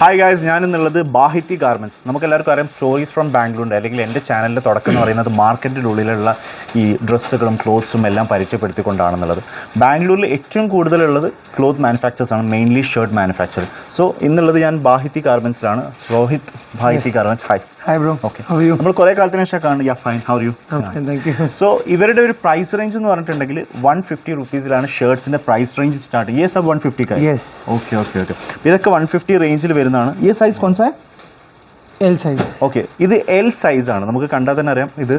Hi guys, ഞാനിന്നുള്ളത് Bahiti garments. നമുക്കെല്ലാവർക്കും അറിയാം സ്റ്റോറീസ് ഫ്രം ബാംഗ്ലൂരിൻ്റെ അല്ലെങ്കിൽ എൻ്റെ ചാനലിൻ്റെ തുടക്കം എന്ന് പറയുന്നത് മാർക്കറ്റിൻ്റെ ഉള്ളിലുള്ള ഈ ഡ്രസ്സുകളും ക്ലോത്ത്സും എല്ലാം പരിചയപ്പെടുത്തിക്കൊണ്ടാണെന്നുള്ളത്. ബാംഗ്ലൂരിൽ ഏറ്റവും കൂടുതലുള്ളത് ക്ലോത്ത് മാനുഫാക്ചേഴ്സ് ആണ്, മെയിൻലി ഷർട്ട് മാനുഫാക്ചർ. സോ ഇന്നുള്ളത് ഞാൻ ബാഹിത്തി ഗാർമെൻറ്റ്സിലാണ്. Rohit Bahiti garments. Hi bro. Okay, നമ്മൾ കുറേ കാലത്തിന് ശേഷം കാണും. Yeah fine, how are you? So ഇവരുടെ ഒരു പ്രൈസ് റേഞ്ച് എന്ന് പറഞ്ഞിട്ടുണ്ടെങ്കിൽ 150 റുപ്പീസിലാണ് ഷർട്ട്സിൻ്റെ പ്രൈസ് റേഞ്ച് സ്റ്റാർട്ട്. ये सब 150 का है? Okay okay okay. ഇതൊക്കെ 150 റേഞ്ചിൽ വരുന്നതാണ്. ഈ സൈസ് കോൺസാ? L size. ഓക്കെ, ഇത് എൽ സൈസാണ്. നമുക്ക് കണ്ടാൽ തന്നെ അറിയാം ഇത്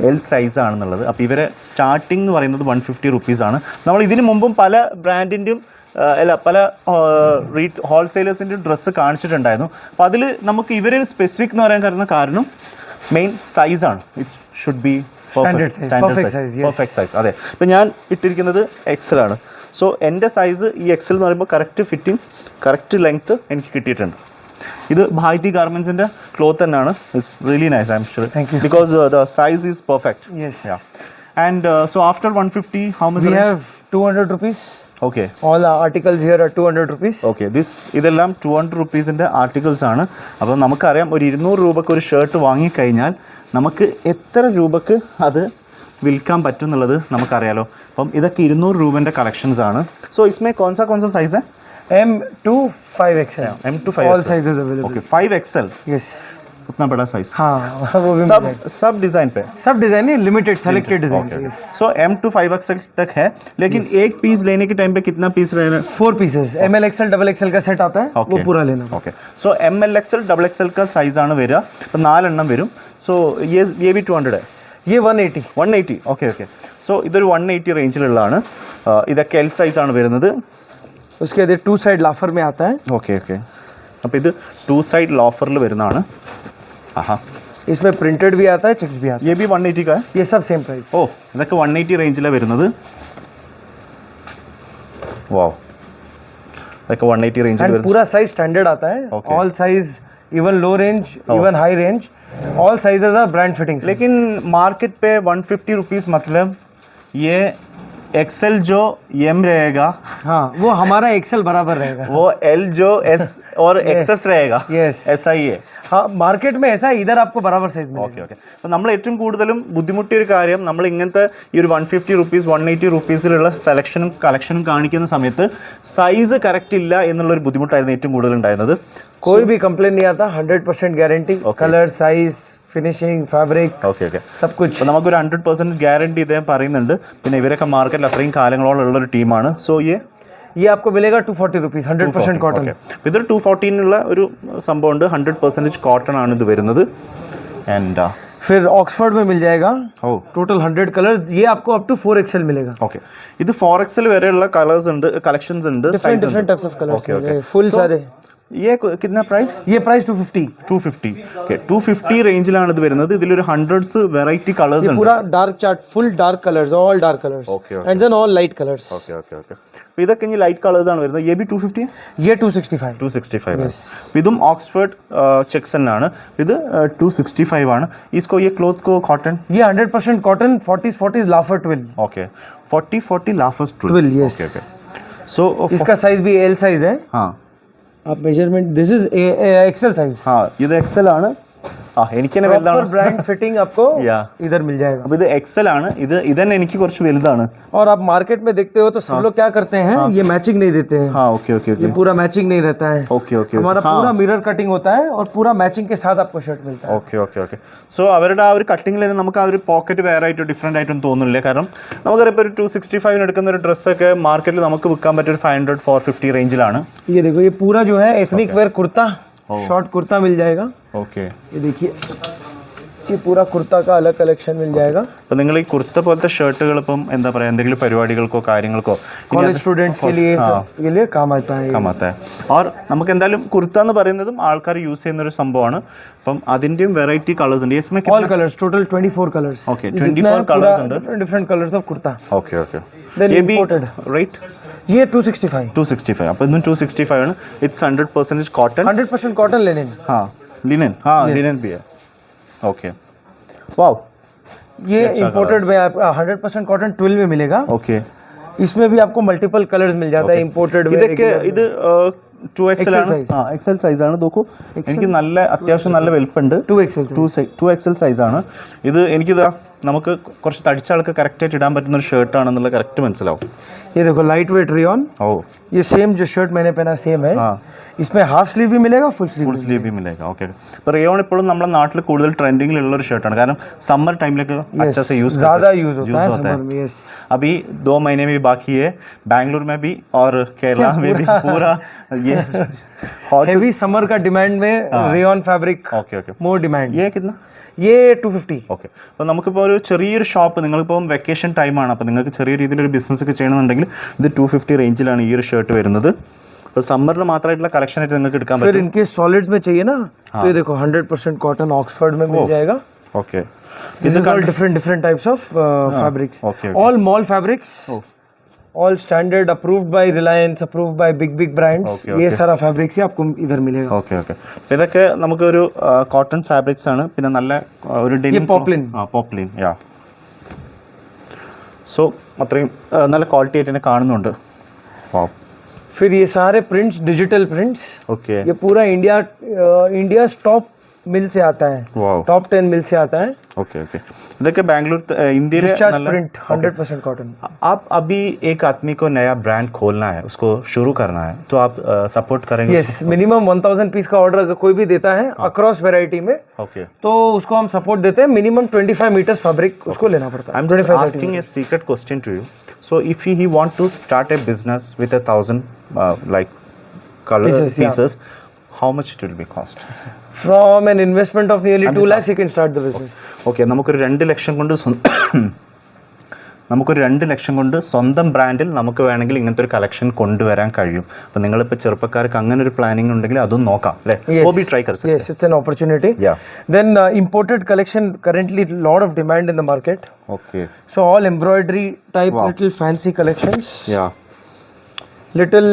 എൽ സൈസ് ആണെന്നുള്ളത്. അപ്പോൾ ഇവരെ സ്റ്റാർട്ടിംഗ് എന്ന് പറയുന്നത് 150 റുപ്പീസാണ്. നമ്മൾ ഇതിന് മുമ്പും പല ബ്രാൻഡിൻ്റെയും പല ഹോൾസെയിലേഴ്സിൻ്റെ ഡ്രസ്സ് കാണിച്ചിട്ടുണ്ടായിരുന്നു. അപ്പോൾ അതിൽ നമുക്ക് ഇവർ സ്പെസിഫിക് എന്ന് പറയാൻ കാരണം മെയിൻ സൈസാണ്. It's should be perfect size. അതെ, ഇപ്പം ഞാൻ ഇട്ടിരിക്കുന്നത് എക്സൽ ആണ്. സോ എൻ്റെ സൈസ് ഈ എക്സൽ എന്ന് പറയുമ്പോൾ കറക്റ്റ് ഫിറ്റിംഗ്, കറക്റ്റ് ലെങ്ത്ത് എനിക്ക് കിട്ടിയിട്ടുണ്ട്. ഇത് ബാഹിത്തി ഗാർമെൻറ്റ്സിൻ്റെ ക്ലോത്ത് തന്നെയാണ്. It's really nice, I M sure, because the size is perfect. And so after 150 how much? 200 rupees. Okay. All the articles here are 200 rupees. Okay, ഇതെല്ലാം 200 റുപ്പീസിൻ്റെ articles ആണ്. അപ്പോൾ നമുക്കറിയാം ഒരു 200 രൂപയ്ക്ക് ഒരു ഷർട്ട് വാങ്ങിക്കഴിഞ്ഞാൽ നമുക്ക് എത്ര രൂപക്ക് അത് വിൽക്കാൻ പറ്റും എന്നുള്ളത് നമുക്കറിയാലോ. അപ്പം ഇതൊക്കെ 200 രൂപേൻ്റെ കളക്ഷൻസ് ആണ്. സോ ഇസ്മേ കോൺസാ size? M to 5XL. M to 5XL. All sizes available. Okay, 5XL. Yes. उतना बड़ा साइज. हाँ, वो भी सब डिज़ाइन पे. सब डिज़ाइन है, limited selected design. Yes. So M to 5XL तक है, लेकिन एक पीस लेने के टाइम पे कितना पीस रहेगा? 4 pieces. ML XL XXL का सेट आता है, वो पूरा लेना. Okay. So ML XL XXL का साइज ആണ് വരിക. അപ്പോൾ 4 എണ്ണം വരും. So ये भी 200 है. ये 180. Okay. So ഇതൊരു 180 റേഞ്ചിലുള്ളതാണ്. ഇതൊക്കെ എൽ സൈസ് ആണ് വരുന്നത്. उसके बाद 2 साइड लाफर में आता है. Okay. അപ്പോൾ ഇത് 2 സൈഡ് ലോഫറിൽ വരുന്നതാണ്. हाँ, इसमें प्रिंटेड भी आता है, चेक्स भी आता है. ये भी 180 का है. ये सब सेम प्राइस. ഓ, ഇതൊക്കെ 180 റേഞ്ചിലാണ് വരുന്നത്. വാവ്, ഇതൊക്കെ 180 റേഞ്ചിൽ വരുന്നത്. पूरा साइज स्टैंडर्ड आता है. All size, even low range, even high range, all sizes are brand fitting. लेकिन मार्केट पे 150 रुपीस मतलब ये एक्सेल जो एम रहेगा, हाँ, वो हमारा एक्सेल बराबर रहेगा. वो एल जो एस और एक्सेस रहेगा. Yes. ऐसा ही है. हाँ, मार्केट में ऐसा है, इधर आपको बराबर साइज मिलेगा. ഓക്കെ. അപ്പോൾ നമ്മൾ ഏറ്റവും കൂടുതലും ബുദ്ധിമുട്ടിയ ഒരു കാര്യം, നമ്മൾ ഇങ്ങനത്തെ ഈ ഒരു 150 റുപ്പീസ് 180 റുപ്പീസിലുള്ള സെലക്ഷനും കളക്ഷനും കാണിക്കുന്ന സമയത്ത് സൈസ് കറക്റ്റ് ഇല്ല എന്നുള്ളൊരു ബുദ്ധിമുട്ടായിരുന്നു ഏറ്റവും കൂടുതൽ ഉണ്ടായിരുന്നത്. कोई भी कंप्लेन नहीं आता. 100% guarantee, colour, size, finishing, fabric, okay sub കുച്ച്. അപ്പോൾ നമുക്കൊരു 100% ഗ്യാരണ്ടി ഇദ്ദേഹം പറയുന്നുണ്ട്. പിന്നെ ഇവരൊക്കെ മാർക്കറ്റിൽ അത്രയും കാലങ്ങളോളം ഉള്ളൊരു ടീമാണ്. സോ ये आपको मिलेगा 240 रुपीस, 100% कॉटन. ഇതൊരു 214 ഒരു സംഭവം ഉണ്ട്. 100% കോട്ടൺ ആണ് ഇത് വരുന്നത്. ആൻഡ് फिर ऑक्सफोर्ड में मिल जाएगा. Total 100 colours. ये आपको अप टू 4XL मिलेगा. ഓക്കെ, ഇത് 4XL വരെയുള്ള കളേഴ്സ് ഉണ്ട്, കളക്ഷൻസ് ഉണ്ട്, डिफरेंट टाइप्स ऑफ कलर्स मिलेंगे, फुल सारे. ये कितना प्राइस? ये प्राइस 250. ओके, 250 റേഞ്ചിലാണ് ഇത് വരുന്നത്. ഇതിലൊരു ഹൺഡ്രഡ്സ് വെറൈറ്റി കളേഴ്സ് ഉണ്ട്. पूरा dark chart, full dark colours, all dark colours. And then all light colours. Okay. അപ്പോൾ ഇതൊക്കെ ഇനി ലൈറ്റ് കളേഴ്സ് ആണ് വരുന്നത്. ये भी 250 है? ये 265. Yes. ഇതും ഓക്സ്ഫോർഡ് ചെക്സൺ ആണ്. ഇത് 265 ആണ്. इसको ये क्लॉथ को कॉटन? ये 100% कॉटन. 40s लाफर ट्विल. ओके, 40 लाफर्स ट्विल. यस. ओके. सो इसका साइज भी एल साइज है. हाँ, आप measurement, this is XL size. हाँ, ഇത് എക്സൽ ആണ്. എനിക്ക് തന്നെ വലുതാണ്. ब्रांड फिटिंग आपको इधर मिल जाएगा. അപ്പോൾ ഇത് എക്സൽ ആണ്. ഇതന്നെ എനിക്ക് കുറച്ച് വലുതാണ്. और आप मार्केट में देखते हो तो सब लोग क्या करते हैं, ये मैचिंग नहीं देते हैं. हाँ, ओके. ये पूरा मैचिंग नहीं रहता है. ओके. हमारा पूरा मिरर कटिंग होता है और पूरा मैचिंग के साथ आपको शर्ट मिलता है. ഓക്കെ. സോ അവരുടെ ആ ഒരു കട്ടിങ്ങിൽ തന്നെ നമുക്ക് ആ ഒരു പോക്കറ്റ് വേറെ ആയിട്ട് ഡിഫറെൻ്റ് ആയിട്ടൊന്നും തോന്നുന്നില്ല. കാരണം നമുക്കറിയാം ഇപ്പോൾ ഒരു 265 എടുക്കുന്ന ഒരു ഡ്രസ്സൊക്കെ മാർക്കറ്റിൽ നമുക്ക് വിൽക്കാൻ പറ്റിയ ഒരു 500 450 റേഞ്ചിലാണ്. ये देखो, ये पूरा जो है ethnic wear kurta, short kurta मिल जाएगा. ഓക്കെ, ये देखिए, ये पूरा कुर्ता का अलग कलेक्शन मिल जाएगा. അപ്പോൾ നിങ്ങൾ ഈ കുർത്ത പോലത്തെ ഷർട്ടുകൾ ഇപ്പം എന്താ പറയുക, എന്തെങ്കിലും പരിപാടികൾക്കോ കാര്യങ്ങൾക്കോ कॉलेज स्टूडेंट्स के लिए काम आता है. और നമുക്ക് എന്തായാലും കുർത്ത എന്ന് പറയുന്നതും ആൾക്കാർ യൂസ് ചെയ്യുന്ന ഒരു സംഭവമാണ്. അപ്പം അതിന്റെയും വെറൈറ്റി കളേഴ്സ് ഉണ്ട്. All colours, total 24 colours. Okay, 24 colours ഉണ്ട്. Different colours of kurta. Okay. Then imported. Right? ये 265. അപ്പോൾ ഇന്നും 265 ആണ്. It's 100% cotton. 100% cotton linen. हाँ, लिनन. हाँ, लिनन भी है. Okay, wow. ये इंपोर्टेड में 100% कॉटन ट्विल में मिलेगा. ओके. इसमें भी आपको मल्टीपल कलर्स मिल जाता है. इंपोर्टेड में ഇതൊക്കെ ഇത് 2XL ആണ്. ആ XL സൈസാണ്. നോക്കൂ, എനിക്ക് നല്ല അത്യാവശ്യം നല്ല വലുപ്പമുണ്ട്. 2XL സൈസാണ് ഇത്. എനിക്കിതാ നമുക്ക് കുറച്ച് തടിച്ച ആൾക്ക് കറക്റ്റായിട്ട് ഇടാൻ പറ്റുന്ന ഒരു ഷർട്ടാണെന്നുള്ള കറക്റ്റ് മനസ്സിലാവും. ये देखो लाइट वेट रेयॉन. ഓ, ये सेम जो शर्ट मैंने पहना सेम है. इसमें हाफ स्लीव भी मिलेगा, फुल स्लीव भी मिलेगा. ओके. അപ്പോൾ റയോൺ ഇപ്പോഴും നമ്മുടെ നാട്ടിൽ കൂടുതൽ ട്രെൻഡിങ്ങിലുള്ള ഒരു ഷർട്ടാണ്. കാരണം സമ്മർ टाइमലേക്ക് अच्छा से यूज ज़्यादा यूज होता है समर में. यस, अभी 2 महीने में बाकी है. बैंगलोर में भी और केरला में भी पूरा ये हॉट हेवी समर का डिमांड में rayon fabric. Okay okay. More demand. ये कितना? ये 250. ഓക്കെ. അപ്പോൾ നമുക്കിപ്പോൾ ഒരു ചെറിയൊരു ഷോപ്പ്, നിങ്ങളിപ്പം വെക്കേഷൻ ടൈമാണ്, അപ്പോൾ നിങ്ങൾക്ക് ചെറിയ രീതിയിലൊരു ബിസിനസ് ഒക്കെ ചെയ്യണമെന്നുണ്ടെങ്കിൽ ഇത് 250 റേഞ്ചിലാണ് ഈ ഒരു ഷർട്ട് വരുന്നത്. അപ്പോൾ സമ്മറിന് മാത്രമായിട്ടുള്ള കളക്ഷൻ ആയിട്ട് നിങ്ങൾക്ക് എടുക്കാൻ फिर പറ്റും. इनके सॉलिड्स में चाहिए ना, तो ये देखो 100% कॉटन ऑक्सफोर्ड में मिल जाएगा. Okay. This is all different types of fabrics. okay. All mall fabrics. All standard, approved by Reliance, approved by big brands. ये सारा fabrics ही आपको इधर मिलेगा. Okay okay. അപ്പോൾ ഇതൊക്കെ നമുക്കൊരു കോട്ടൺ ഫാബ്രിക്സ് ആണ്. പിന്നെ നല്ല ഒരു ഡെനിം poplin. പോപ്ലിൻ. യാ. സോ അത്രയും നല്ല ക്വാളിറ്റി ആയിട്ട് തന്നെ കാണുന്നുണ്ട്. വാവ്. फिर ये सारे prints, digital prints. ഓക്കെ. ये पूरा इंडिया टॉप मिल से आता है. वाव. टॉप 10 मिल से आता है. Okay okay. इधर Bangalore India discharge print 100% cotton. आप अभी एक आदमी को नया ब्रांड खोलना है, उसको शुरू करना है, तो आप सपोर्ट करेंगे? यस, मिनिमम 1000 पीस का ऑर्डर अगर कोई भी देता है अक्रॉस वैरायटी में, ओके, तो उसको हम सपोर्ट देते हैं. मिनिमम 25 मीटर्स फैब्रिक उसको लेना पड़ता है. I am just asking a secret question to you. So if he want to start a business with 1000 like color pieces, how much it will be cost? From an investment of nearly 2 lakhs you can start the business. Okay, നമുക്കൊരു 2 ലക്ഷം കൊണ്ട് സ്വന്തം ബ്രാൻഡിൽ നമുക്ക് വേണമെങ്കിൽ ഇങ്ങനത്തെ ഒരു collection കൊണ്ടുവരാൻ കഴിയും. അപ്പോൾ നിങ്ങളിപ്പോൾ ചെറുപ്പക്കാർക്ക് അങ്ങനെ ഒരു പ്ലാനിങ് ഉണ്ടെങ്കിൽ അതും നോക്കാം അല്ലേ? वो भी try कर सकते हैं. Yes, it's an opportunity. Yeah. Then imported collection, currently lot of demand in the market. Okay. So all embroidery type, little fancy collections. Yeah. Little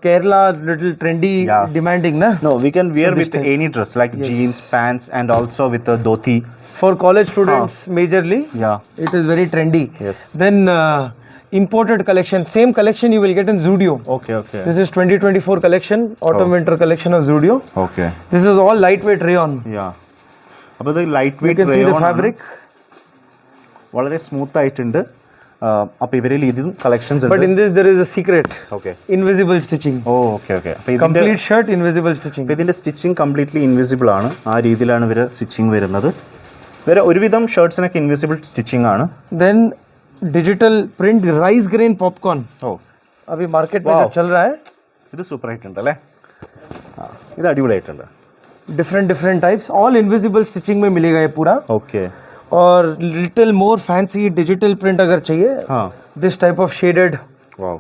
Kerala, little trendy, demanding na. No, we can wear with any dress like jeans, pants, and also with a dhoti. For college students majorly. Yeah. It is very trendy. Yes. Then imported collection, same collection you will get in Zudio. Okay okay. This is 2024 collection, autumn winter collection of Zudio. Okay. This is all lightweight rayon. Yeah. അപ്പോൾ ഇത് light You weight can see the fabric. വളരെ smooth ആയിട്ടുണ്ട്. അപ്പോൾ ഇവരിൽ ഇതും collections ഉണ്ട്. But in this there is a secret. Okay. Invisible stitching. Oh okay okay. അപ്പോൾ ഇതിന്റെ Complete shirt invisible stitching. അപ്പോൾ ഇതിന്റെ സ്റ്റിച്ചിങ് കംപ്ലീറ്റ്ലി ഇൻവിസിബിൾ ആണ്. ആ രീതിയിലാണ് ഇവർ സ്റ്റിച്ചിങ് വരുന്നത്. വേറെ ഒരുവിധം ഷർട്ട്സിനൊക്കെ ഇൻവിസിബിൾ സ്റ്റിച്ചിങ് ആണ്. Then digital print rice grain popcorn. ഓ, अभी मार्केट में जो चल रहा है. ഇത് സൂപ്പർ ആയിട്ടുണ്ട് അല്ലേ? ഇത് അടിപൊളിയായിട്ടുണ്ട്. different types, all invisible stitching में मिलेगा ये पूरा. ओके. और little more fancy digital print अगर चाहिए, हाँ, this type of shaded wow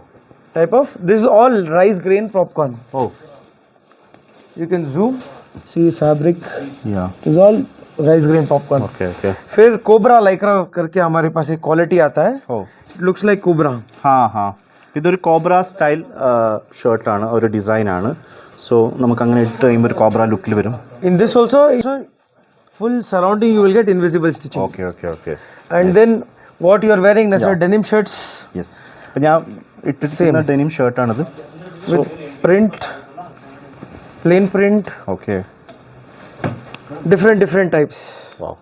type of, this is all rice grain popcorn. Oh, you can zoom, see fabric. Yeah. This is all rice grain popcorn. Okay okay. फिर cobra Lycra करके हमारे पास एक quality आता है. Oh, it looks like cobra. हाँ हाँ, ഇതൊരു cobra style ഷർട്ടാണ്, ഒരു ഡിസൈൻ ആണ്. സോ നമുക്ക് അങ്ങനെ ഇട്ട് കഴിയുമ്പോൾ ഒരു കോബ്ര ലുക്കിൽ വരും. In this also full surrounding you will get invisible stitching. Okay okay okay. And then what you are wearing, Nasser, denim shirts. Yes. അപ്പോൾ ഞാൻ ഇട്ടിരിക്കുന്ന denim ഷർട്ടാണിത്. With print, plain print. Okay. Different types. Wow.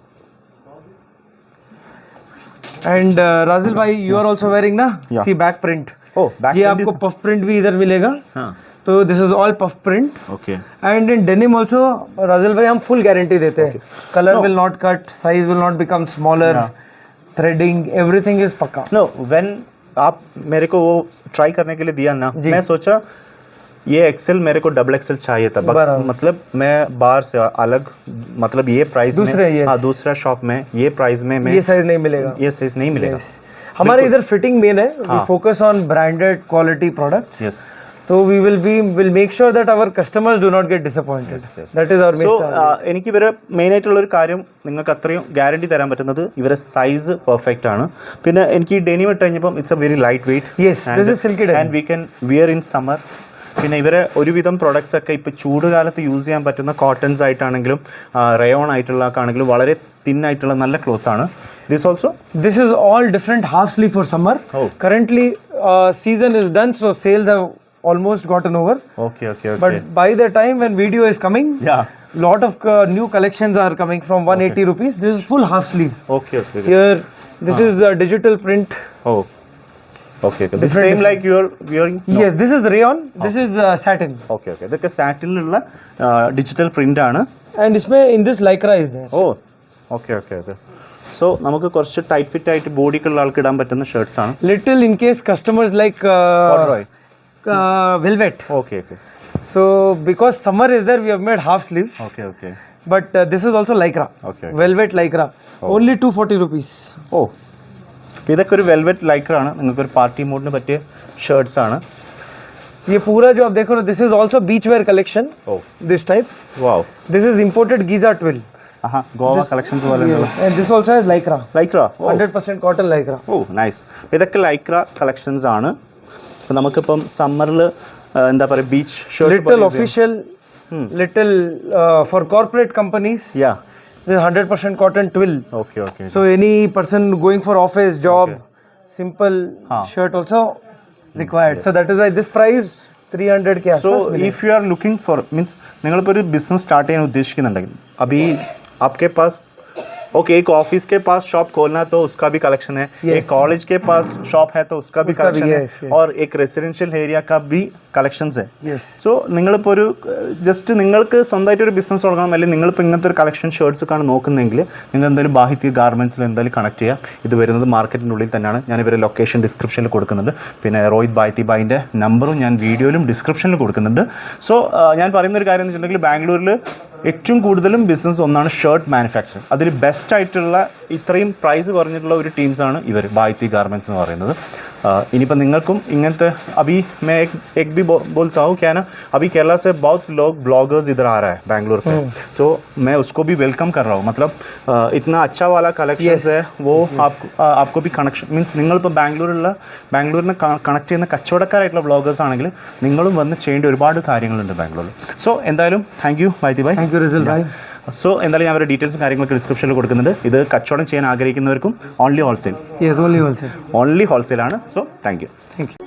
And Razil bhai, you are also wearing na? Yeah. See back print. Oh, back ये print आपको is. puff print भी इधर मिलेगा. हाँ. तो this is all puff print. Okay. And in denim also, Razil bhai, हम full guarantee देते हैं. Color will not cut, size will not become smaller. Yeah. Threading, everything is पक्का. No, when आप मेरे को वो ट्राई करने के लिए दिया ना, मैं सोचा ये एक्सेल मेरे को डबल एक्सेल चाहिए था. मतलब मैं बाहर से अलग, मतलब ये प्राइस दूसरे, में, हाँ, दूसरा शॉप में ये प्राइस में मैं ये साइज नहीं मिलेगा. ये साइज नहीं मिलेगा. हमारे इधर फिटिंग मेन है. We focus on branded quality products. Yes. So we will make sure that our customers do not get disappointed. Yes. That is our main target. എനിക്ക് ഇവരെ മെയിൻ ആയിട്ടുള്ള ഒരു കാര്യം, നിങ്ങൾക്ക് അത്രയും ഗ്യാരണ്ടി തരാൻ പറ്റുന്നത് ഇവരെ സൈസ് പെർഫെക്റ്റ് ആണ്. പിന്നെ എനിക്ക് ഈ ഡെനിം ഇട്ട് കഴിഞ്ഞപ്പം it's a very light weight. Yes, this is silky denim. And we can wear in summer. പിന്നെ ഇവരെ ഒരുവിധം പ്രൊഡക്ട്സ് ഒക്കെ ഇപ്പോൾ ചൂട് കാലത്ത് യൂസ് ചെയ്യാൻ പറ്റുന്ന കോട്ടൺസ് ആയിട്ടാണെങ്കിലും റയോൺ ആയിട്ടുള്ള ആണെങ്കിലും വളരെ തിൻ ആയിട്ടുള്ള നല്ല ക്ലോത്ത് ആണ്. This also? This is all different half sleeve for summer. Oh. Currently season is done, so sales have almost gotten over. Okay, okay, okay. But by the time when video is coming, Yeah. lot of new collections are coming from 180 rupees. This is full half sleeve. Okay, okay, okay. Here, this is a digital print. Oh. Okay, okay. This Different, same like you're wearing? No. Yes, this is rayon. This is satin. Okay, okay. ഇതൊക്കെ സാറ്റിനിലുള്ള digital print ആണ്. And इसमें in this lycra is there. Oh okay okay okay. So നമുക്ക് കുറച്ച് tight fit ആയിട്ട് ബോഡിക്കുള്ള ആൾക്ക് ഇടാൻ പറ്റുന്ന ഷർട്ട്സ് ആണ്. Little in case customers like Corduroy. velvet. Okay, okay. So because summer is there, we have made half sleeve. Okay, okay. But this is also lycra. Okay. Velvet lycra. Only 240 rupees. ഓ ഇതൊക്കെ ഒരു velvet Lycra ആണ്. നിങ്ങൾക്ക് ഒരു party മോഡിന് പറ്റിയ shirts ആണ്. ये पूरा जो आप देखो ना, this is also beach wear collection. Oh. This type. Wow. This is imported Giza twill. ആഹാ ഗോവ കളക്ഷൻസ് പോലെ Yes. And this also has lycra. Lycra. 100% cotton lycra. Oh nice. ഇതൊക്കെ ലൈക്ര കളക്ഷൻസ് ആണ്. അപ്പോൾ നമുക്കിപ്പം സമ്മറിൽ എന്താ പറയുക beach shirt Little official. Little for corporate companies. Yeah. This is 100% cotton twill. Okay okay. So any person going for office job, simple shirt also required. So that is why this price 300 के सो आसपास मिलेगा. If you are looking for means നിങ്ങളിപ്പോൾ ഒരു business start ചെയ്യാൻ ഉദ്ദേശിക്കുന്നുണ്ടെങ്കിൽ अभी आपके पास okay एक ऑफिस के पास शॉप खोलना तो उसका भी कलेक्शन है, एक कॉलेज के पास शॉप है तो उसका भी कलेक्शन है, और एक रेसिडेंशियल एरिया का भी കളക്ഷൻസ് है. Yes. സോ നിങ്ങളിപ്പോൾ ഒരു ജസ്റ്റ് നിങ്ങൾക്ക് സ്വന്തമായിട്ട് ഒരു ബിസിനസ് തുടങ്ങണം, അല്ലെങ്കിൽ നിങ്ങളിപ്പോൾ ഇങ്ങനത്തെ ഒരു കളക്ഷൻ ഷർട്ട്സ് ഒക്കെ ആണ് നോക്കുന്നെങ്കിൽ നിങ്ങൾ എന്തായാലും ബാഹിത്യ ഗാർമെൻറ്റ്സിൽ എന്തായാലും കണക്ട് ചെയ്യുക. ഇത് വരുന്നത് മാർക്കറ്റിൻ്റെ ഉള്ളിൽ തന്നെയാണ്. ഞാൻ ഇവരെ ലൊക്കേഷൻ ഡിസ്ക്രിപ്ഷനിൽ കൊടുക്കുന്നുണ്ട്. പിന്നെ റോഹിത് ബായ്ത്തി ബായിൻ്റെ നമ്പറും ഞാൻ വീഡിയോയിലും ഡിസ്ക്രിപ്ഷനിൽ കൊടുക്കുന്നുണ്ട്. സോ ഞാൻ പറയുന്നൊരു കാര്യം എന്ന് വെച്ചിട്ടുണ്ടെങ്കിൽ ബാംഗ്ലൂരിൽ ഏറ്റവും കൂടുതലും ബിസിനസ് ഒന്നാണ് ഷർട്ട് മാനുഫാക്ചറിങ്. അതിൽ ബെസ്റ്റ് ആയിട്ടുള്ള ഇത്രയും പ്രൈസ് കുറഞ്ഞിട്ടുള്ള ഒരു ടീംസാണ് ഇവർ ബായ്ത്തി ഗാർമെൻറ്റ്സ് എന്ന് പറയുന്നത്. इनिपर निंगलकुम इंगंते अभी मैं एक भी बोलता हूँ क्या ना, अभी केरला से बहुत लोग ब्लॉगर्स इधर आ रहा है बैंगलोर पे, तो मैं उसको भी वेलकम कर रहा हूँ. मतलब इतना अच्छा वाला कलेक्शंस है वो आपको भी कनेक्शन मीन्स നിങ്ങളിപ്പോൾ ബാംഗ്ലൂരിനെ കണക്ട് ചെയ്യുന്ന കച്ചവടക്കാരായിട്ടുള്ള ബ്ലോഗേഴ്സ് ആണെങ്കിൽ നിങ്ങളും വന്ന് ചെയ്യേണ്ട ഒരുപാട് കാര്യങ്ങളുണ്ട് ബാംഗ്ലൂരിൽ. സോ എന്തായാലും thank you Bahiti bhai. Thank you Rizal bhai. So എന്തായാലും ഞാൻ അവരുടെ ഡീറ്റെയിൽസും കാര്യങ്ങളൊക്കെ ഡിസ്ക്രിപ്ഷനിൽ കൊടുക്കുന്നുണ്ട്. ഇത് കച്ചവടം ചെയ്യാൻ ആഗ്രഹിക്കുന്നവർക്കും only wholesale. Yes, only wholesale. Only ഹോൾസെയിലാണ്. So thank you. Thank you.